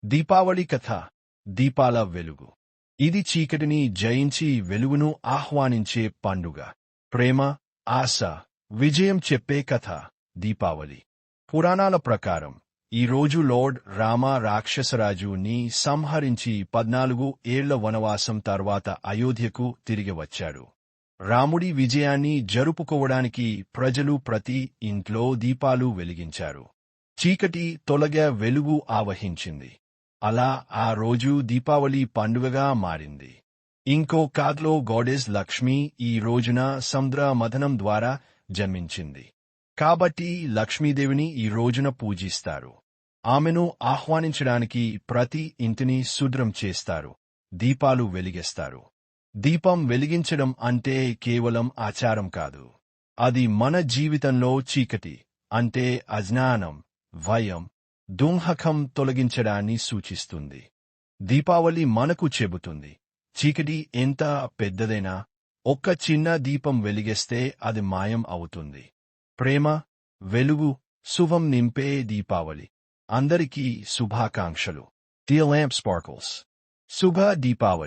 దీపావళి కథ దీపాల వెలుగు. ఇది చీకటిని జయించి వెలుగును ఆహ్వానించే పండుగ. ప్రేమ, ఆశ, విజయం చెప్పే కథ దీపావళి. పురాణాల ప్రకారం ఈ రోజు లార్డ్ రామ రాక్షసరాజుని సంహరించి 14 ఏళ్ల వనవాసం తర్వాత అయోధ్యకు తిరిగి వచ్చాడు. రాముడి విజయాన్ని జరుపుకోవడానికి ప్రజలు ప్రతి ఇంట్లో దీపాలు వెలిగించారు. చీకటి తొలగ వెలుగు ఆవహించింది. అలా ఆ రోజు దీపావళి పండుగగా మారింది. ఇంకో కథలో గాడెస్ లక్ష్మి ఈ రోజున సముద్ర మథనం ద్వారా జన్మించింది. కాబట్టి లక్ష్మీదేవిని ఈ రోజున పూజిస్తారు. ఆమెను ఆహ్వానించడానికి ప్రతి ఇంటిని శుభ్రం చేస్తారు, దీపాలు వెలిగిస్తారు. దీపం వెలిగించడం అంటే కేవలం ఆచారం కాదు. అది మన జీవితంలో చీకటి అంటే అజ్ఞానం, భయం, దుంహకం తొలగించడాన్ని సూచిస్తుంది. దీపావళి మనకు చెబుతుంది, చీకటి ఎంత పెద్దదైనా ఒక్క చిన్న దీపం వెలిగిస్తే అది మాయం అవుతుంది. ప్రేమ, వెలుగు, శుభం నింపే దీపావళి. అందరికీ శుభాకాంక్షలు. The lamp sparkles. శుభ దీపావళి.